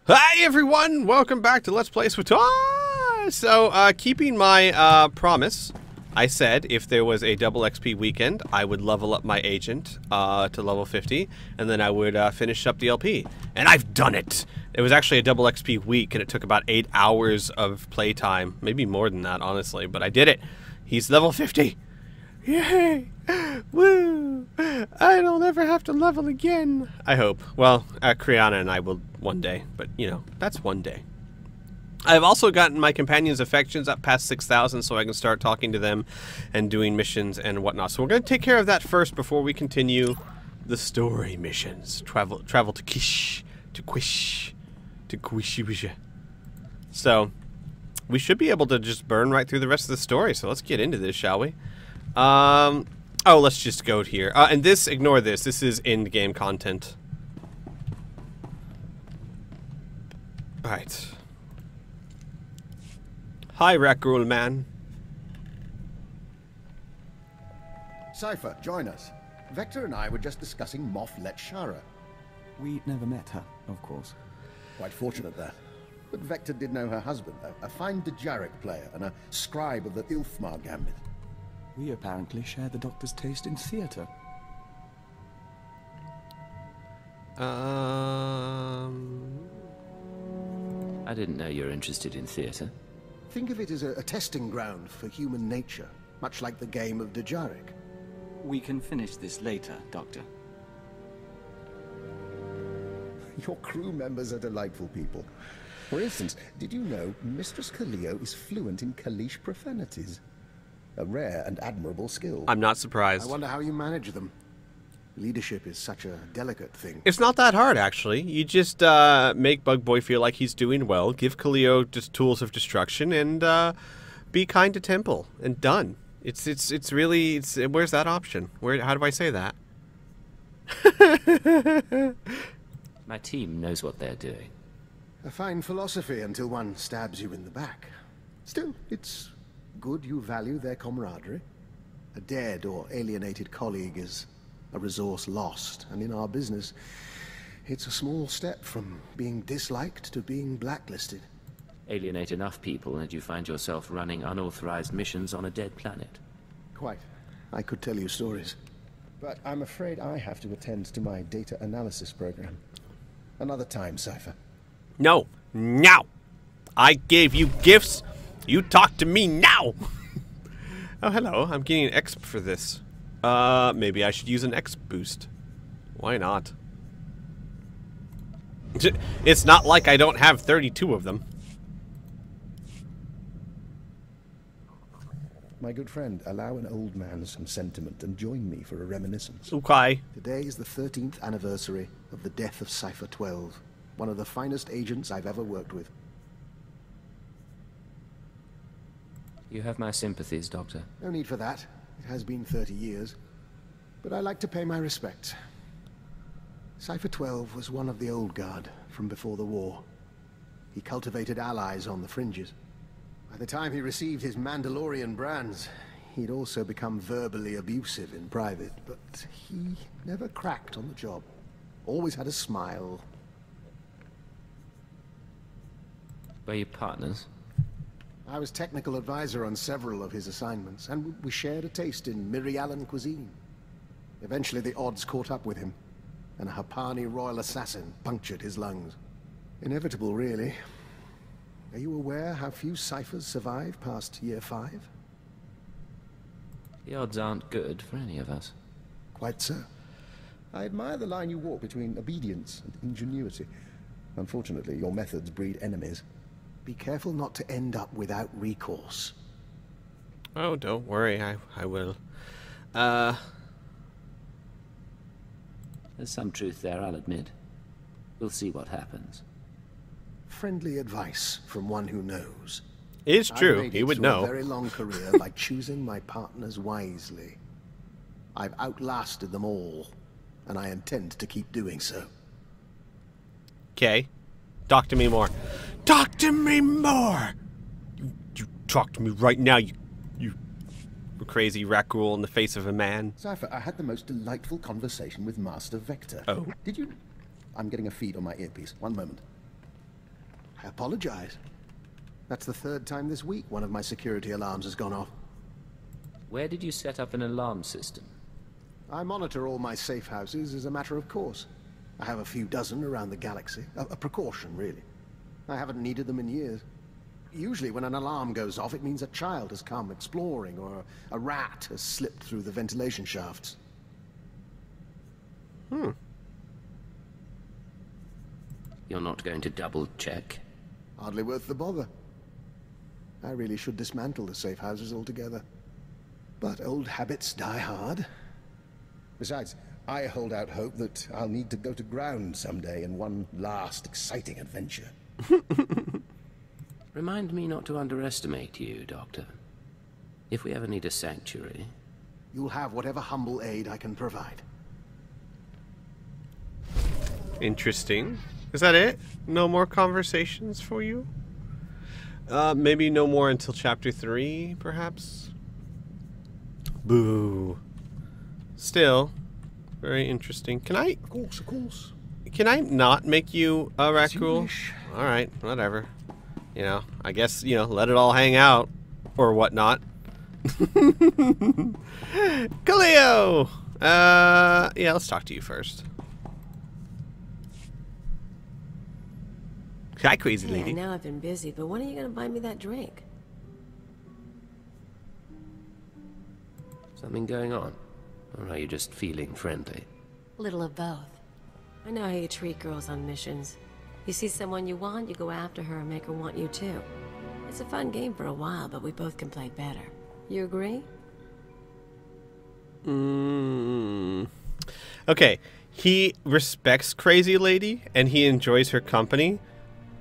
Hi everyone! Welcome back to Let's Play Swtor! So, keeping my promise, I said if there was a double XP weekend, I would level up my agent to level 50, and then I would finish up the LP. And I've done it! It was actually a double XP week, and it took about 8 hours of playtime. Maybe more than that, honestly, but I did it! He's level 50! Yay! Woo! I don't ever have to level again. I hope. Well, Kriana and I will one day, but you know, that's one day. I've also gotten my companions' affections up past 6,000, so I can start talking to them and doing missions and whatnot. So we're going to take care of that first before we continue the story missions. Travel to Kish, to Quish, to Quishiwisha. So we should be able to just burn right through the rest of the story. So let's get into this, shall we? Oh, let's just go here. And this, ignore this. This is end-game content. Alright. Hi, Rackrule Man. Cypher, join us. Vector and I were just discussing Moff Letshara. We never met her, of course. Quite fortunate that. But Vector did know her husband, a fine Dejaric player and a scribe of the Ilfmar Gambit. We apparently share the Doctor's taste in theatre. I didn't know you were interested in theatre. Think of it as a testing ground for human nature, much like the game of Dejaric. We can finish this later, Doctor. Your crew members are delightful people. For instance, did you know Mistress Kaleo is fluent in Kalish profanities? A rare and admirable skill. I'm not surprised. I wonder how you manage them. Leadership is such a delicate thing. It's not that hard, actually. You just make Bug Boy feel like he's doing well, give Kaleo just tools of destruction, and be kind to Temple, and done. It's really, where's that option? How do I say that? My team knows what they're doing. A fine philosophy until one stabs you in the back. Still, it's good you value their camaraderie. A dead or alienated colleague is a resource lost, and in our business, it's a small step from being disliked to being blacklisted. Alienate enough people and you find yourself running unauthorized missions on a dead planet. Quite. I could tell you stories. But I'm afraid I have to attend to my data analysis program. Another time, Cypher. No. Now. I gave you gifts. You talk to me now! Oh, hello. I'm getting an exp for this. Maybe I should use an exp boost. Why not? It's not like I don't have 32 of them. My good friend, allow an old man some sentiment and join me for a reminiscence. Okay. Today is the 13th anniversary of the death of Cypher 12, one of the finest agents I've ever worked with. You have my sympathies, Doctor. No need for that. It has been 30 years. But I like to pay my respects. Cypher 12 was one of the old guard from before the war. He cultivated allies on the fringes. By the time he received his Mandalorian brands, he'd also become verbally abusive in private. But he never cracked on the job. Always had a smile. Were you partners? I was technical advisor on several of his assignments, and we shared a taste in Mirialan cuisine. Eventually the odds caught up with him, and a Hapani royal assassin punctured his lungs. Inevitable, really. Are you aware how few ciphers survive past year 5? The odds aren't good for any of us. Quite so. I admire the line you walk between obedience and ingenuity. Unfortunately, your methods breed enemies. Be careful not to end up without recourse. Oh, don't worry. I will. There's some truth there, I'll admit. We'll see what happens. Friendly advice from one who knows. It's true. He would know. I've made it through a very long career by choosing my partners wisely. I've outlasted them all, and I intend to keep doing so. Okay. Talk to me more. Talk to me more! You talk to me right now, you crazy rackrule in the face of a man. Cypher, I had the most delightful conversation with Master Vector. Oh? Did you... I'm getting a feed on my earpiece. One moment. I apologize. That's the third time this week one of my security alarms has gone off. Where did you set up an alarm system? I monitor all my safe houses as a matter of course. I have a few dozen around the galaxy. A precaution, really. I haven't needed them in years. Usually when an alarm goes off, it means a child has come exploring, or a rat has slipped through the ventilation shafts. You're not going to double check? Hardly worth the bother. I really should dismantle the safe houses altogether. But old habits die hard. Besides, I hold out hope that I'll need to go to ground someday in one last exciting adventure. Remind me not to underestimate you, Doctor. If we ever need a sanctuary... You'll have whatever humble aid I can provide. Interesting. Is that it? No more conversations for you? Maybe no more until chapter 3, perhaps? Boo. Still, very interesting. Can I... Of course. Can I not make you a As you raccoon? wish. Alright, whatever. You know, I guess, you know, let it all hang out. Or whatnot. Cleo! Yeah, let's talk to you first. Hi, crazy Yeah, lady. now I've been busy, but when are you gonna buy me that drink? Something going on? Or are you just feeling friendly? A little of both. I know how you treat girls on missions. You see someone you want, you go after her and make her want you too. It's a fun game for a while, but we both can play better. You agree? Okay, he respects Crazy Lady, and he enjoys her company,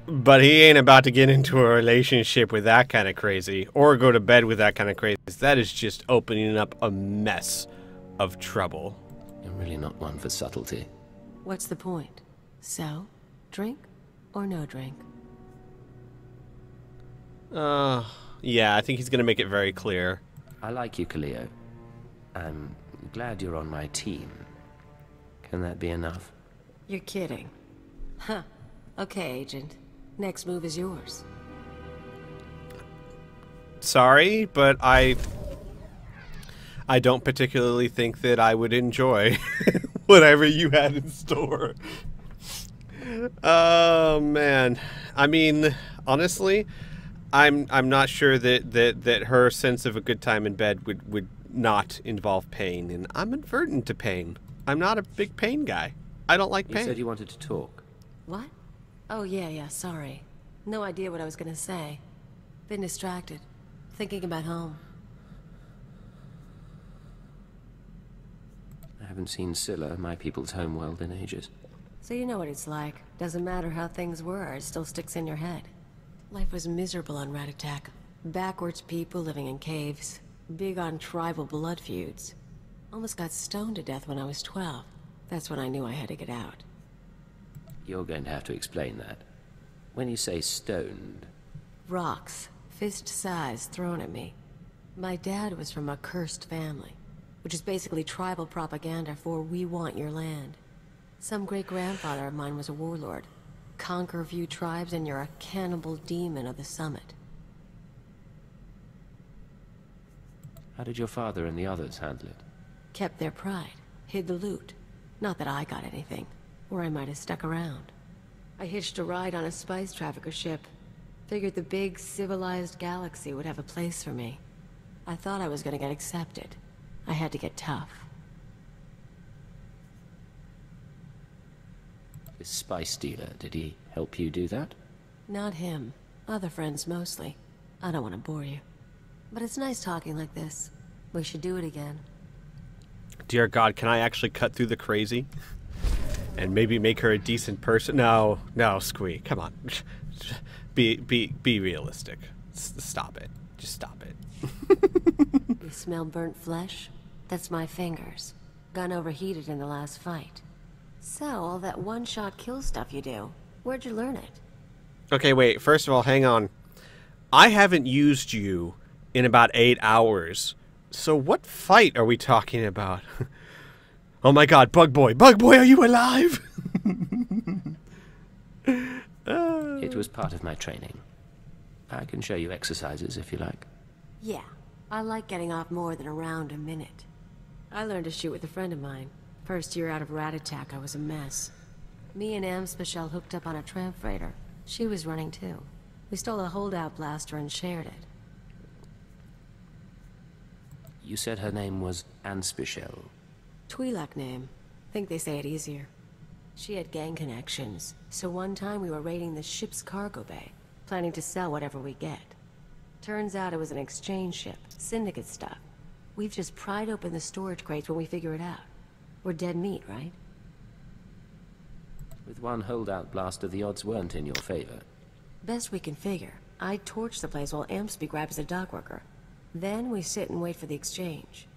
but he ain't about to get into a relationship with that kind of crazy, or go to bed with that kind of crazy. That is just opening up a mess of trouble. You're really not one for subtlety. What's the point? So, drink or no drink? Yeah, I think he's gonna make it very clear. I like you, Cleo. I'm glad you're on my team. Can that be enough? You're kidding. Huh. Okay, Agent. Next move is yours. Sorry, but I don't particularly think that I would enjoy whatever you had in store. Oh man, I mean, honestly, I'm not sure that her sense of a good time in bed would not involve pain, and I'm averted to pain. I'm not a big pain guy. I don't like You pain. said you wanted to talk. What? Oh, yeah, sorry. No idea what I was gonna say. Been distracted. Thinking about home. I haven't seen Scylla, my people's homeworld, in ages. So you know what it's like. Doesn't matter how things were, it still sticks in your head. Life was miserable on Ratatak. Backwards people living in caves. Big on tribal blood feuds. Almost got stoned to death when I was 12. That's when I knew I had to get out. You're going to have to explain that. When you say stoned... Rocks, fist size, thrown at me. My dad was from a cursed family, which is basically tribal propaganda for "we want your land." Some great-grandfather of mine was a warlord. Conquer a few tribes and you're a cannibal demon of the summit. How did your father and the others handle it? Kept their pride, hid the loot. Not that I got anything, or I might have stuck around. I hitched a ride on a spice trafficker ship. Figured the big, civilized galaxy would have a place for me. I thought I was gonna get accepted. I had to get tough. This spice dealer, did he help you do that? Not him. Other friends mostly. I don't want to bore you. But it's nice talking like this. We should do it again. Dear God, can I actually cut through the crazy? And maybe make her a decent person? No, Squee, come on. Be realistic. Stop it. Just stop it. You smell burnt flesh? That's my fingers. Gun overheated in the last fight. So, all that one-shot kill stuff you do, where'd you learn it? Okay, wait. First of all, hang on. I haven't used you in about 8 hours. So what fight are we talking about? Oh my God, Bug Boy. Bug Boy, are you alive? It It was part of my training. I can show you exercises if you like. Yeah, I like getting off more than a round a minute. I learned to shoot with a friend of mine. First year out of Rat Attack, I was a mess. Me and Amspichel hooked up on a tramp freighter. She was running too. We stole a holdout blaster and shared it. You said her name was Amspichel. Twi'lek name. Think they say it easier. She had gang connections, so one time we were raiding the ship's cargo bay, planning to sell whatever we get. Turns out it was an exchange ship, syndicate stuff. We've just pried open the storage crates when we figure it out. We're dead meat, right? With one holdout blaster, the odds weren't in your favor. Best we can figure. I torch the place while Ampsby grabs a dock worker. Then we sit and wait for the exchange.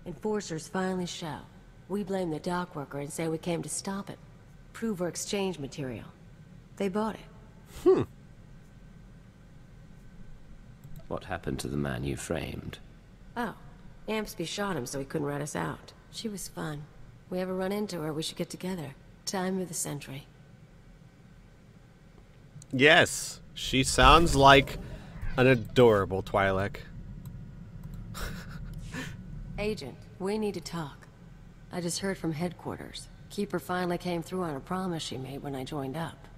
Enforcers finally show. We blame the dock worker and say we came to stop it. Prove we're exchange material. They bought it. What happened to the man you framed? Oh, Ampsby shot him so he couldn't rat us out. She was fun. We ever run into her, we should get together. Time of the century. Yes, she sounds like an adorable Twi'lek. Agent, we need to talk. I just heard from headquarters. Keeper finally came through on a promise she made when I joined up.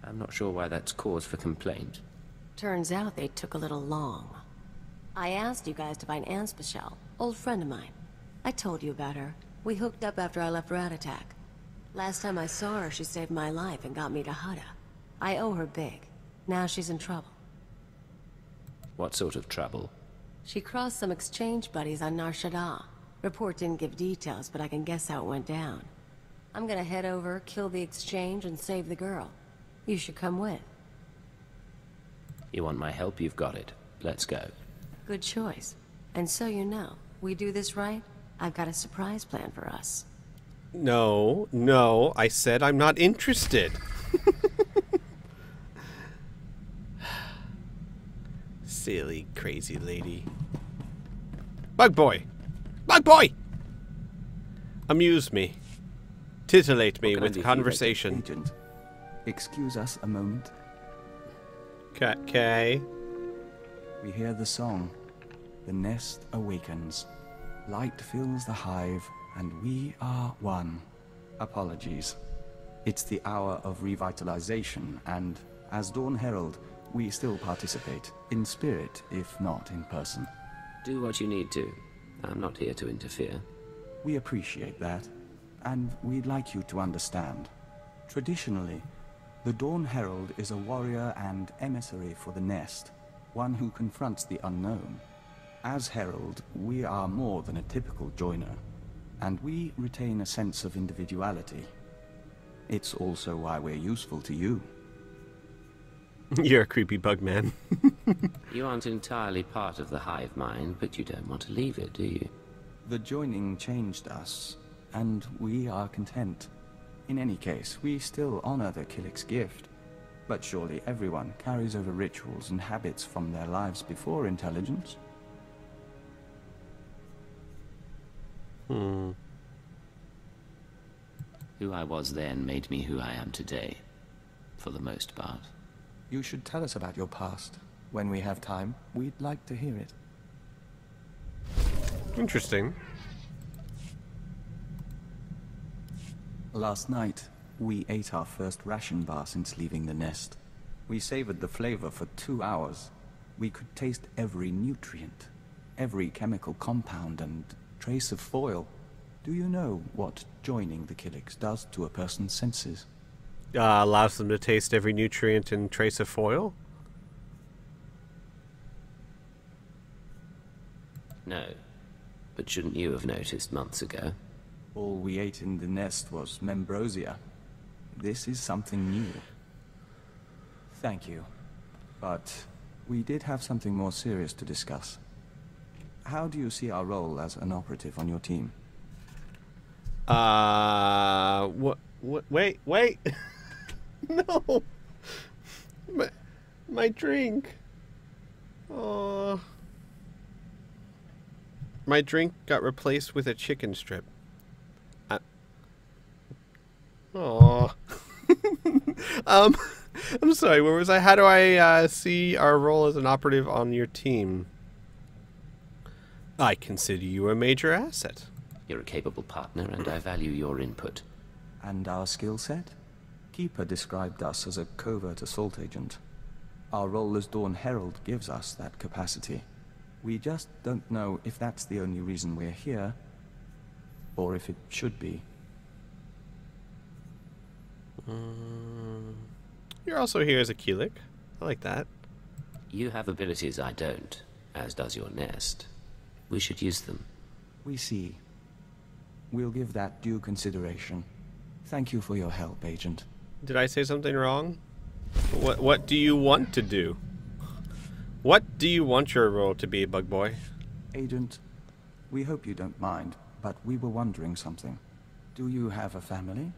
I'm not sure why that's cause for complaint. Turns out they took a little long. I asked you guys to find Amspichel, old friend of mine. I told you about her. We hooked up after I left Rat Attack. Last time I saw her, she saved my life and got me to Hutta. I owe her big. Now she's in trouble. What sort of trouble? She crossed some exchange buddies on Nar Shaddaa. Report didn't give details, but I can guess how it went down. I'm gonna head over, kill the exchange, and save the girl. You should come with. You want my help? You've got it. Let's go. Good choice. And so you know, we do this right, I've got a surprise plan for us. No, no, I said I'm not interested. Silly, crazy lady. Bug boy! Bug boy! Amuse me. Titillate me with conversation. Agent, excuse us a moment. Okay. We hear the song. The nest awakens. Light fills the hive, and we are one. Apologies. It's the hour of revitalization, and as Dawn Herald, we still participate, in spirit, if not in person. Do what you need to. I'm not here to interfere. We appreciate that, and we'd like you to understand. Traditionally, the Dawn Herald is a warrior and emissary for the nest, one who confronts the unknown. As Herald, we are more than a typical joiner, and we retain a sense of individuality. It's also why we're useful to you. You're a creepy bug man. You aren't entirely part of the hive mind, but you don't want to leave it, do you? The joining changed us, and we are content. In any case, we still honor the Killik's gift. But surely everyone carries over rituals and habits from their lives before intelligence. Who I was then made me who I am today, for the most part. You should tell us about your past. When we have time, we'd like to hear it. Interesting. Last night, we ate our first ration bar since leaving the nest. We savored the flavor for 2 hours. We could taste every nutrient, every chemical compound and trace of foil. Do you know what joining the Killiks does to a person's senses? Allows them to taste every nutrient and trace of foil? No. But shouldn't you have noticed months ago? All we ate in the nest was membrosia. This is something new. Thank you. But we did have something more serious to discuss. How do you see our role as an operative on your team? Wait. No. My drink. Oh. My drink got replaced with a chicken strip. I'm sorry, where was I? How do I see our role as an operative on your team? I consider you a major asset. You're a capable partner, and I value your input. And our skill set? Keeper described us as a covert assault agent. Our role as Dawn Herald gives us that capacity. We just don't know if that's the only reason we're here, or if it should be. You're also here as a Keelik. I like that. You have abilities I don't, as does your nest. We should use them. We see. We'll give that due consideration. Thank you for your help, Agent. Did I say something wrong? What do you want to do? What do you want your role to be, Bug Boy? Agent, we hope you don't mind, but we were wondering something. Do you have a family?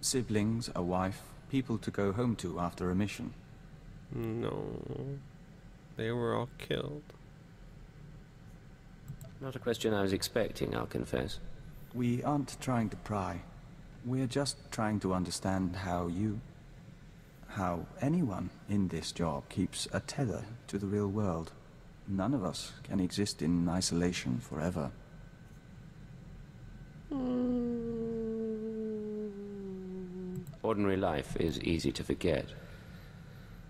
Siblings, a wife, people to go home to after a mission? No. They were all killed. Not a question I was expecting, I'll confess. We aren't trying to pry. We're just trying to understand how anyone in this job keeps a tether to the real world. None of us can exist in isolation forever. Ordinary life is easy to forget.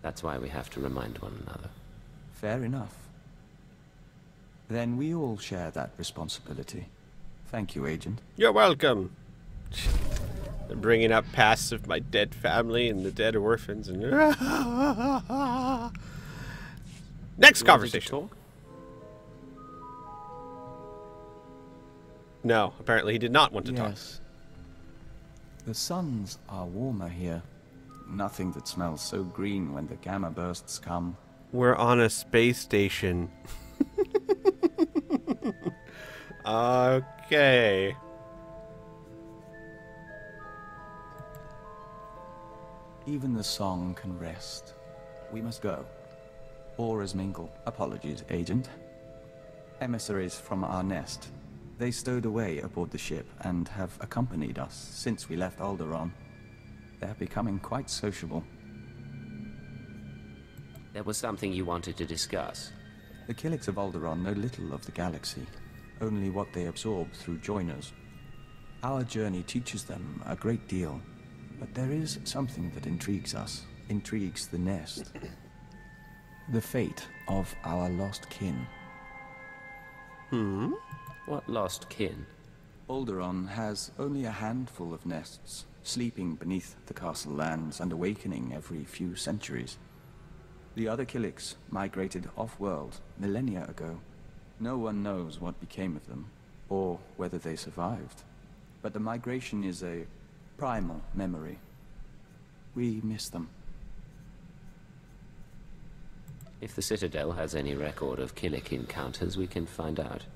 That's why we have to remind one another. Fair enough. Then we all share that responsibility. Thank you, Agent. You're welcome. They're bringing up pasts of my dead family and the dead orphans and... Next conversation. No, apparently he did not want to talk. Yes. The suns are warmer here. Nothing that smells so green when the gamma bursts come. We're on a space station. Okay. Even the song can rest. We must go. Auras mingle. Apologies, Agent. Emissaries from our nest. They stowed away aboard the ship and have accompanied us since we left Alderaan. They're becoming quite sociable. There was something you wanted to discuss. The Killiks of Alderaan know little of the galaxy, only what they absorb through joiners. Our journey teaches them a great deal, but there is something that intrigues us, intrigues the nest. The fate of our lost kin. What lost kin? Alderaan has only a handful of nests, sleeping beneath the castle lands and awakening every few centuries. The other Killiks migrated off-world millennia ago. No one knows what became of them, or whether they survived. But the migration is a primal memory. We miss them. If the Citadel has any record of Killik encounters, we can find out.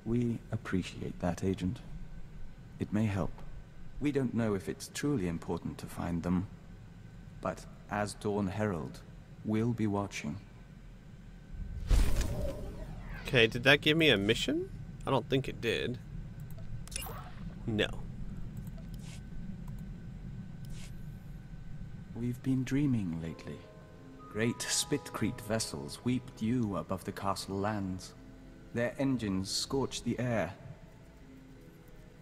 We appreciate that, Agent. It may help. We don't know if it's truly important to find them, but as Dawn Herald, we'll be watching. Okay, did that give me a mission? I don't think it did. No. We've been dreaming lately. Great Spitcrete vessels weep dew above the castle lands. Their engines scorch the air.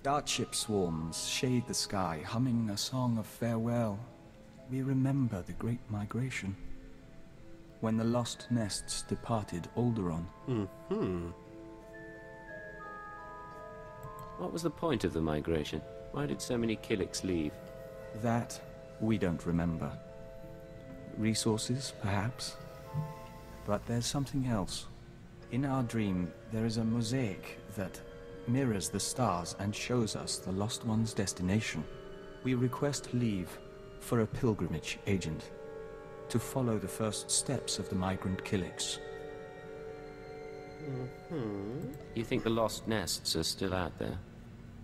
Dart ship swarms shade the sky, humming a song of farewell. We remember the Great Migration, when the lost nests departed Alderaan. What was the point of the migration? Why did so many Killiks leave? That we don't remember. Resources, perhaps? But there's something else. In our dream, there is a mosaic that mirrors the stars and shows us the Lost One's destination. We request leave for a pilgrimage, Agent, to follow the first steps of the migrant Killiks. You think the lost nests are still out there?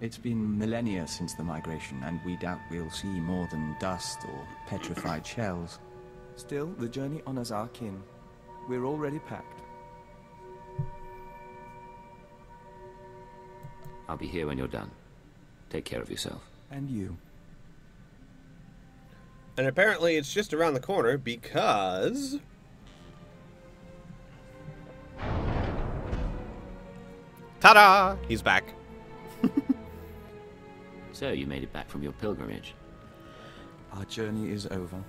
It's been millennia since the migration, and we doubt we'll see more than dust or petrified shells. Still, the journey honors our kin. We're already packed. I'll be here when you're done. Take care of yourself. And you. And apparently it's just around the corner because... Ta-da! He's back. So, you made it back from your pilgrimage. Our journey is over.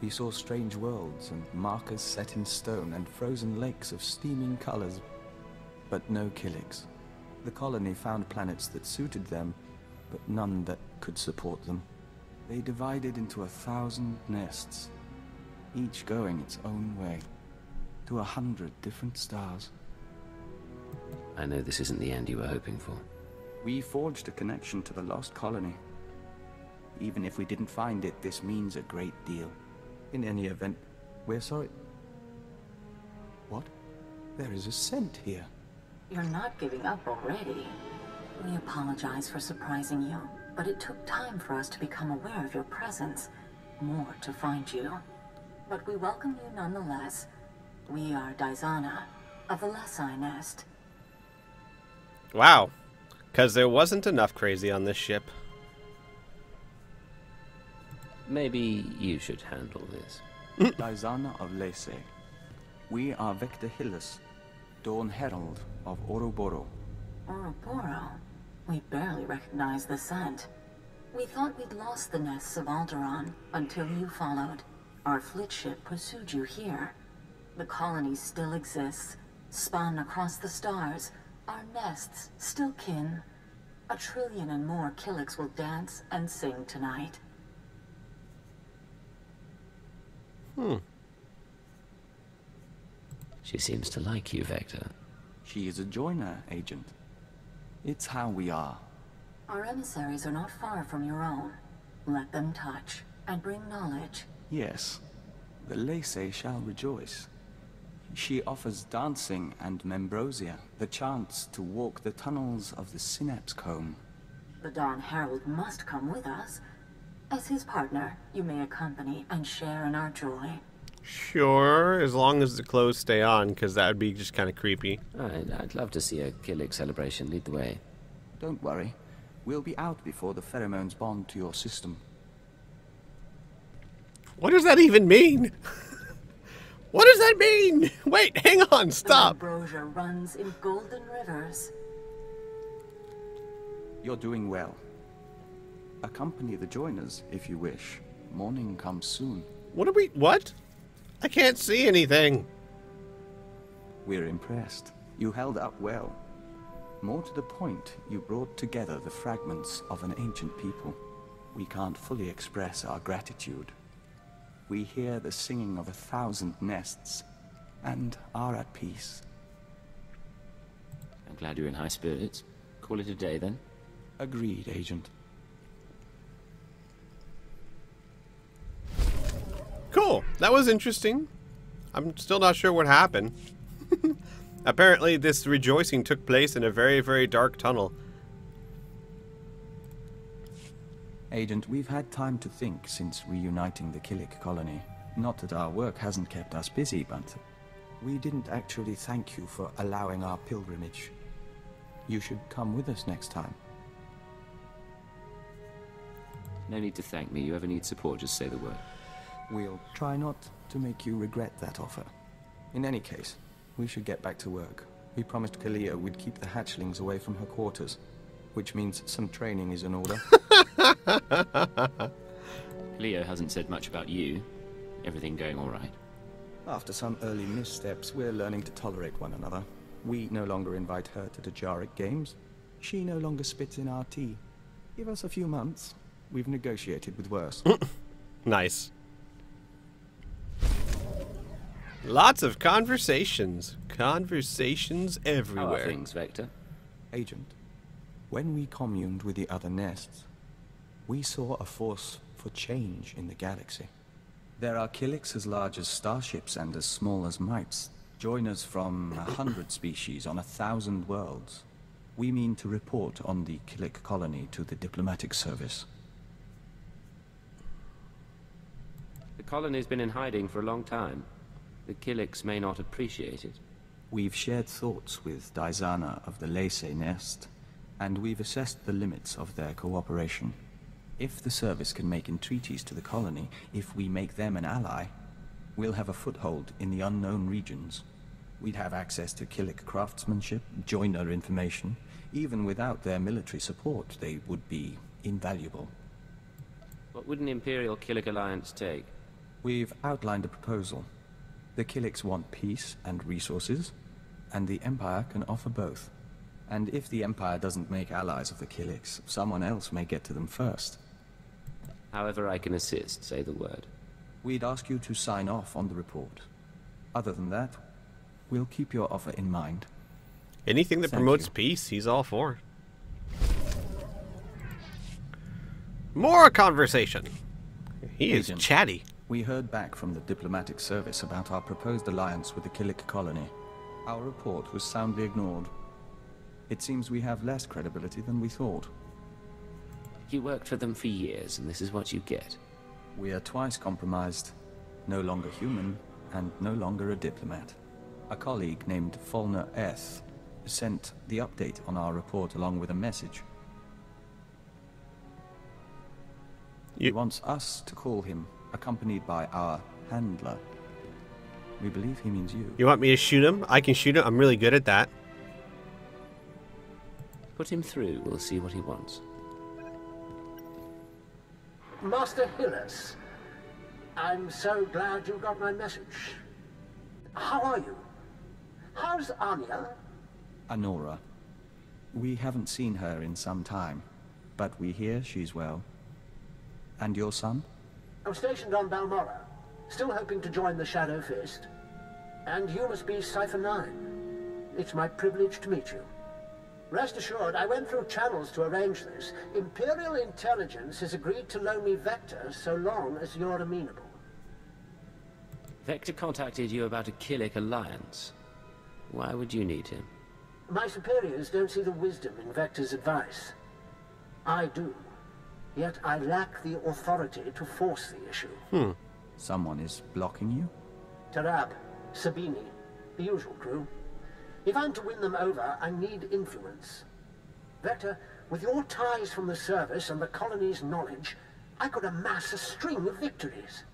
We saw strange worlds and markers set in stone and frozen lakes of steaming colors, but no Killiks. The colony found planets that suited them, but none that could support them. They divided into 1,000 nests, each going its own way, to 100 different stars. I know this isn't the end you were hoping for. We forged a connection to the lost colony. Even if we didn't find it, this means a great deal. In any event, we're sorry. What? There is a scent here. You're not giving up already. We apologize for surprising you, but it took time for us to become aware of your presence. More to find you. But we welcome you nonetheless. We are Daizana, of the Lesai Nest. Wow. Because there wasn't enough crazy on this ship. Maybe you should handle this. Daizana of Lese. We are Vector Hillis, Dawn Herald of Oroboro. Oroboro? We barely recognize the scent. We thought we'd lost the nests of Alderaan until you followed. Our fleet ship pursued you here. The colony still exists, spun across the stars. Our nests still kin. 1 trillion and more Killiks will dance and sing tonight. She seems to like you, Vector. She is a joiner, Agent. It's how we are. Our emissaries are not far from your own. Let them touch and bring knowledge. Yes, the Lese shall rejoice. She offers dancing and membrosia, the chance to walk the tunnels of the Synapse Comb. The Dawn Herald must come with us. As his partner, you may accompany and share in our joy. Sure, as long as the clothes stay on, because that would be just kind of creepy. I'd love to see a Killik celebration lead the way. Don't worry. We'll be out before the pheromones bond to your system. What does that even mean? What does that mean? Wait, hang on, stop. The ambrosia runs in golden rivers. You're doing well. Accompany the joiners, if you wish. Morning comes soon. What? I can't see anything. We're impressed. You held up well. More to the point, you brought together the fragments of an ancient people. We can't fully express our gratitude. We hear the singing of 1,000 nests, and are at peace. I'm glad you're in high spirits. Call it a day, then. Agreed, Agent. Cool. That was interesting. I'm still not sure what happened. Apparently, this rejoicing took place in a very, very dark tunnel. Agent, we've had time to think since reuniting the Killik colony. Not that our work hasn't kept us busy, but we didn't actually thank you for allowing our pilgrimage. You should come with us next time. No need to thank me. You ever need support, just say the word. We'll try not to make you regret that offer. In any case, we should get back to work. We promised Kalia we'd keep the hatchlings away from her quarters, which means some training is in order. Leo hasn't said much about you. Everything going all right? After some early missteps, we're learning to tolerate one another. We no longer invite her to the Jarrick games. She no longer spits in our tea. Give us a few months. We've negotiated with worse. Nice. Lots of conversations. Conversations everywhere. How are things, Vector? Agent, when we communed with the other nests, we saw a force for change in the galaxy. There are Killiks as large as starships and as small as mites, joiners from 100 species on 1,000 worlds. We mean to report on the Killik colony to the diplomatic service. The colony's been in hiding for a long time. The Killiks may not appreciate it. We've shared thoughts with Daizana of the Lese Nest, and we've assessed the limits of their cooperation. If the service can make entreaties to the colony, if we make them an ally, we'll have a foothold in the unknown regions. We'd have access to Killik craftsmanship, joiner information. Even without their military support, they would be invaluable. What would an Imperial Killik alliance take? We've outlined a proposal. The Killiks want peace and resources, and the Empire can offer both. And if the Empire doesn't make allies of the Killiks, someone else may get to them first. However I can assist, say the word. We'd ask you to sign off on the report. Other than that, we'll keep your offer in mind. Anything that Thank promotes you. peace, he's all for. More conversation. He is Agent, chatty. We heard back from the diplomatic service about our proposed alliance with the Killik colony. Our report was soundly ignored. It seems we have less credibility than we thought. You worked for them for years, and this is what you get. We are twice compromised, no longer human, and no longer a diplomat. A colleague named Fulner S. sent the update on our report along with a message. He wants us to call him, accompanied by our handler. We believe he means you. You want me to shoot him? I can shoot him. I'm really good at that. Put him through, we'll see what he wants. Master Hillis, I'm so glad you got my message. How are you? How's Anya? Anora. We haven't seen her in some time, but we hear she's well. And your son? I'm stationed on Balmora, still hoping to join the Shadow Fist. And you must be Cypher 9. It's my privilege to meet you. Rest assured, I went through channels to arrange this. Imperial intelligence has agreed to loan me Vector so long as you're amenable. Vector contacted you about a Killik alliance. Why would you need him? My superiors don't see the wisdom in Vector's advice. I do. Yet I lack the authority to force the issue. Someone is blocking you? Tarab, Sabini, the usual crew. If I'm to win them over, I need influence. Vector, with your ties from the service and the colony's knowledge, I could amass a string of victories.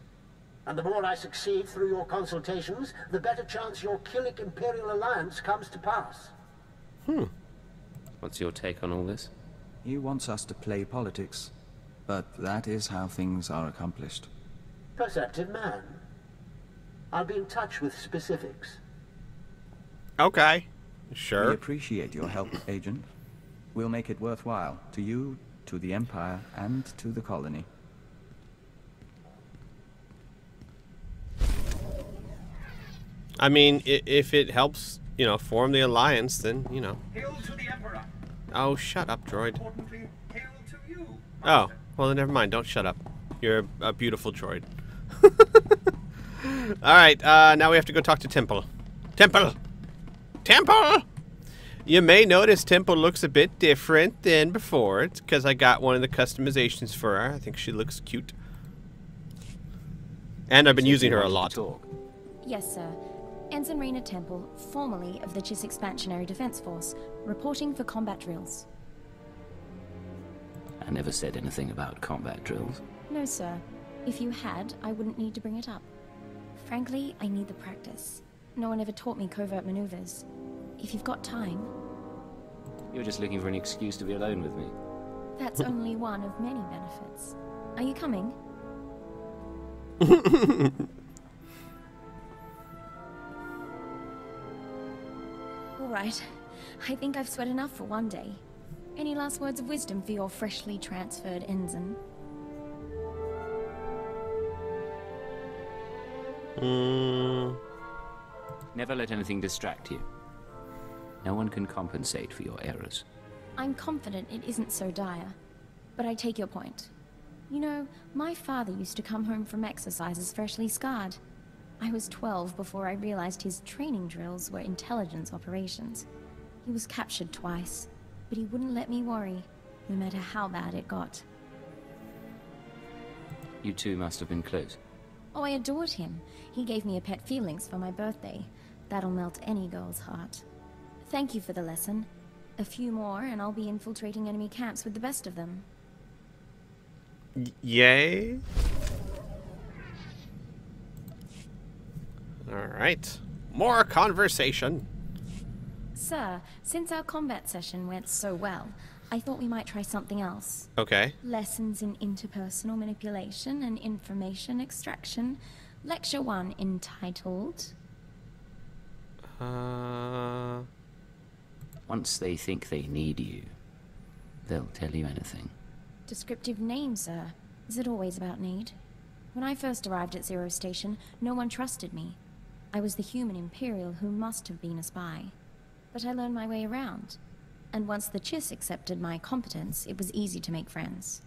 And the more I succeed through your consultations, the better chance your Killik Imperial alliance comes to pass. What's your take on all this? He wants us to play politics, but that is how things are accomplished. Perceptive man. I'll be in touch with specifics. Okay. We Sure. appreciate your help, Agent. We'll make it worthwhile to you, to the Empire, and to the colony. I mean, if it helps, you know, form the alliance, then, you know. Hail to the Emperor. Oh, shut up, droid. Importantly, hail to you. Oh, well, then never mind. Don't shut up. You're a beautiful droid. Alright, now we have to go talk to Temple. Temple! Temple! You may notice Temple looks a bit different than before. It's because I got one of the customizations for her. I think she looks cute. And I've been using her a lot. Yes, sir. Ensign Rena Temple, formerly of the Chiss Expansionary Defense Force, reporting for combat drills. I never said anything about combat drills. No, sir. If you had, I wouldn't need to bring it up. Frankly, I need the practice. No one ever taught me covert maneuvers. If you've got time... You're just looking for an excuse to be alone with me. That's only one of many benefits. Are you coming? All right. I think I've sweat enough for one day. Any last words of wisdom for your freshly transferred ensign? Never let anything distract you. No one can compensate for your errors. I'm confident it isn't so dire, but I take your point. You know, my father used to come home from exercises freshly scarred. I was 12 before I realized his training drills were intelligence operations. He was captured twice, but he wouldn't let me worry, no matter how bad it got. You two must have been close. Oh, I adored him. He gave me a pet feelings for my birthday. That'll melt any girl's heart. Thank you for the lesson. A few more, and I'll be infiltrating enemy camps with the best of them. Yay. Alright. More conversation. Sir, since our combat session went so well, I thought we might try something else. Okay. Lessons in interpersonal manipulation and information extraction. Lecture 1 entitled... Once they think they need you, they'll tell you anything. Descriptive name, sir. Is it always about need? When I first arrived at Zero Station, no one trusted me. I was the human Imperial who must have been a spy. But I learned my way around. And once the Chiss accepted my competence, it was easy to make friends.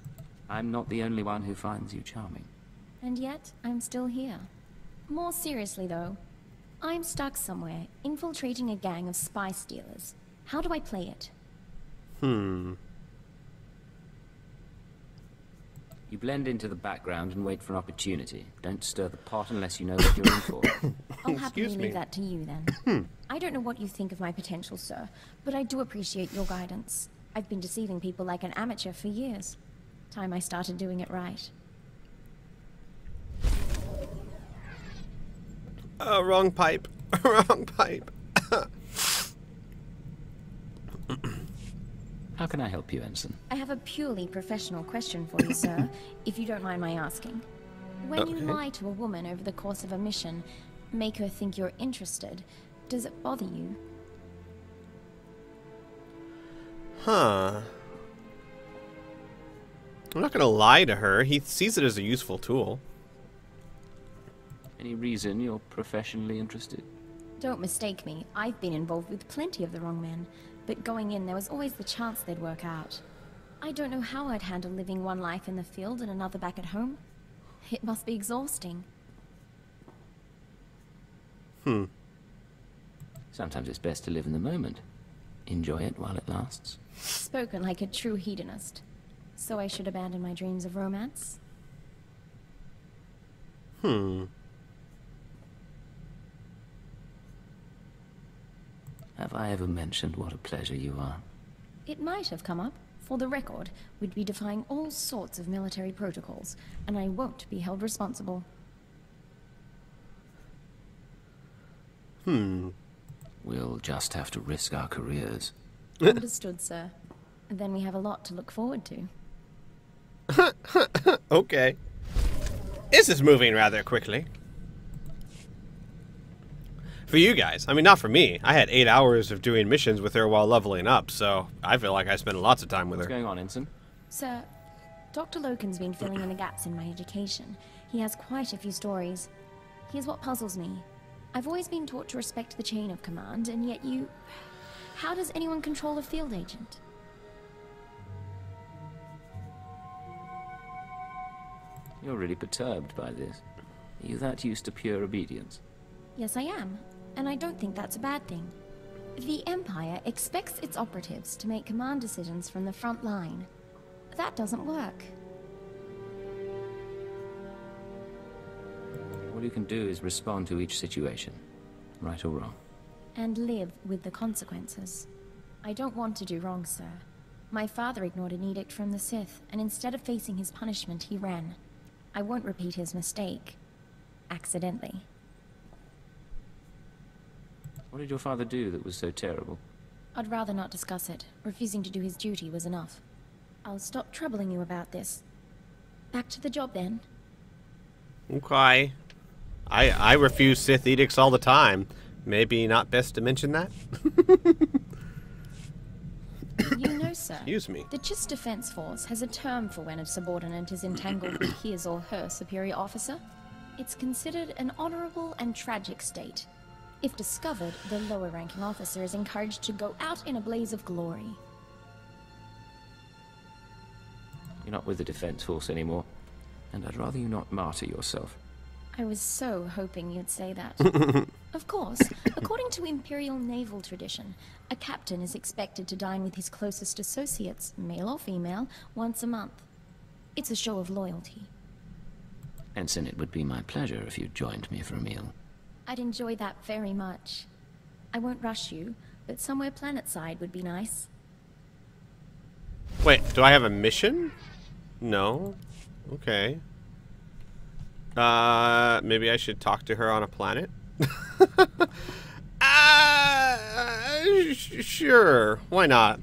I'm not the only one who finds you charming. And yet, I'm still here. More seriously, though, I'm stuck somewhere, infiltrating a gang of spy stealers. How do I play it? You blend into the background and wait for an opportunity. Don't stir the pot unless you know what you're in for. I'll happily leave that to you, then. I don't know what you think of my potential, sir, but I do appreciate your guidance. I've been deceiving people like an amateur for years. Time I started doing it right. Oh, wrong pipe. Wrong pipe. How can I help you, Ensign? I have a purely professional question for you, sir, if you don't mind my asking. When you lie to a woman over the course of a mission, make her think you're interested, does it bother you? Huh. I'm not gonna lie to her. He sees it as a useful tool. Any reason you're professionally interested? Don't mistake me. I've been involved with plenty of the wrong men, but going in there was always the chance they'd work out. I don't know how I'd handle living one life in the field and another back at home. It must be exhausting. Sometimes it's best to live in the moment. Enjoy it while it lasts. Spoken like a true hedonist. So I should abandon my dreams of romance? Have I ever mentioned what a pleasure you are? It might have come up. For the record, we'd be defying all sorts of military protocols, and I won't be held responsible. We'll just have to risk our careers. Understood, sir. Then we have a lot to look forward to. Okay. This is moving rather quickly. For you guys. I mean, not for me. I had 8 hours of doing missions with her while leveling up, so I feel like I spent lots of time with her. What's going on, Ensign? Sir, Dr. Loken's been filling in the gaps in my education. He has quite a few stories. Here's what puzzles me. I've always been taught to respect the chain of command, and yet you... How does anyone control a field agent? You're really perturbed by this. Are you that used to pure obedience? Yes, I am. And I don't think that's a bad thing. The Empire expects its operatives to make command decisions from the front line. That doesn't work. All you can do is respond to each situation, right or wrong. And live with the consequences. I don't want to do wrong, sir. My father ignored an edict from the Sith, and instead of facing his punishment, he ran. I won't repeat his mistake. Accidentally. What did your father do that was so terrible? I'd rather not discuss it. Refusing to do his duty was enough. I'll stop troubling you about this. Back to the job, then. Okay. I refuse Sith edicts all the time. Maybe not best to mention that? You know, sir. Excuse me. The Chiss Defense Force has a term for when a subordinate is entangled with his or her superior officer. It's considered an honorable and tragic state. If discovered, the lower-ranking officer is encouraged to go out in a blaze of glory. You're not with the Defense Force anymore, and I'd rather you not martyr yourself. I was so hoping you'd say that. Of course, according to Imperial naval tradition, a captain is expected to dine with his closest associates, male or female, once a month. It's a show of loyalty. Ensign, it would be my pleasure if you joined me for a meal. I'd enjoy that very much. I won't rush you, but somewhere planetside would be nice. Wait, do I have a mission? No. Okay. Maybe I should talk to her on a planet? Sure. Why not?